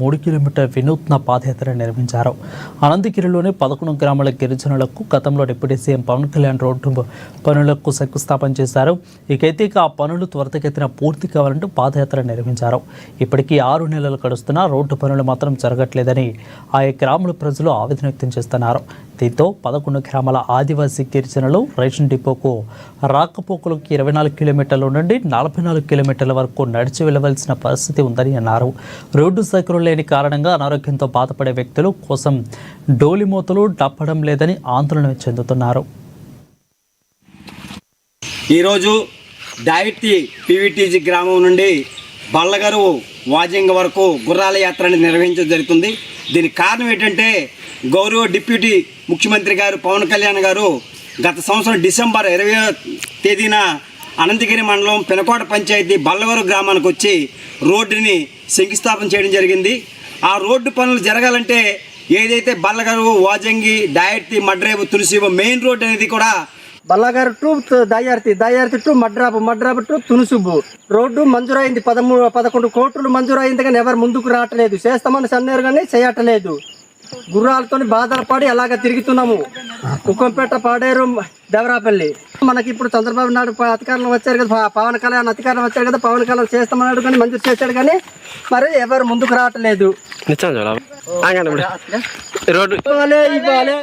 3 కిలోమీటర్ల వినూత్న పాదయాత్ర నిర్వహించారు. అనంతగిరిలోని 11 గ్రామాల గిరిజనులకు గతంలో deputy CM Pawan Kalyan road పనులకు శంకుస్థాపన చేశారు. ఇకైతే ఆ పనులు త్వరితగతిన పూర్తి కావాలంటూ పాదయాత్ర నిర్వహించారు. ఇప్పటికీ 6 నెలలు గడుస్తున్నా రోడ్డు పనులు మాత్రం జరగట్లేదని ఆయా గ్రామాల ప్రజలు ఆవేదన వ్యక్తం చేస్తున్నారు. దీంతో 11 గ్రామాల ఆదివాసీ గిరిజనులు రేషన్ డిపోకు రాకపోకలకు 24 కిలోమీటర్ల నుండి 44 కిలోమీటర్ల వరకు నడిచి వెళ్లవలసిన పరిస్థితి ఉందని అన్నారు. రోడ్డు సౌకర్యం లేని కారణంగా అనారోగ్యంతో బాధపడే వ్యక్తుల కోసం డోలిమూతలు డప్పడం లేదని ఆందోళన చెందుతున్నారు. ఈరోజు దాయిటి పీవీటీజీ గ్రామం నుండి బల్లగరు వాజింగ వరకు గుర్రాల యాత్రని నిర్వహించడం జరుగుతుంది. దీనికి కారణం ఏంటంటే గౌరవ డిప్యూటీ ముఖ్యమంత్రి గారు పవన్ కళ్యాణ్ గారు గత సంవత్సరం డిసెంబర్ 20వ తేదీన అనంతగిరి మండలం పెనకోట పంచాయతీ బల్లవరు గ్రామానికి వచ్చి రోడ్డుని శంకుస్థాపన చేయడం జరిగింది. ఆ రోడ్డు పనులు జరగాలంటే ఏదైతే బల్లగారు వాజంగి దాయర్తి మడ్రేబు తులసిబు మెయిన్ రోడ్ అనేది కూడా బల్లగారు టు దాయార్తి టు మడ్రాబు టు తునుసుబు రోడ్డు మంజూరైంది. 11 కోట్లు మంజూరైంది కానీ ఎవరు ముందుకు రావట్లేదు. చేస్తామని సన్నారు కానీ చేయట్లేదు. గుర్రాలతో బాధలు పడి అలాగ తిరుగుతున్నాము. కుక్కంపేట, పాడేరు, దేవరాపల్లి. మనకి ఇప్పుడు చంద్రబాబు నాయుడు అధికారంలో వచ్చారు కదా, పవన్ కళ్యాణ్ అధికారంలో వచ్చారు కదా, పవన్ కళ్యాణ్ చేస్తామన్నాడు కానీ మంజూరు చేశాడు కానీ మరి ఎవరు ముందుకు రావట్లేదు. రోడ్డు ఇవ్వాలి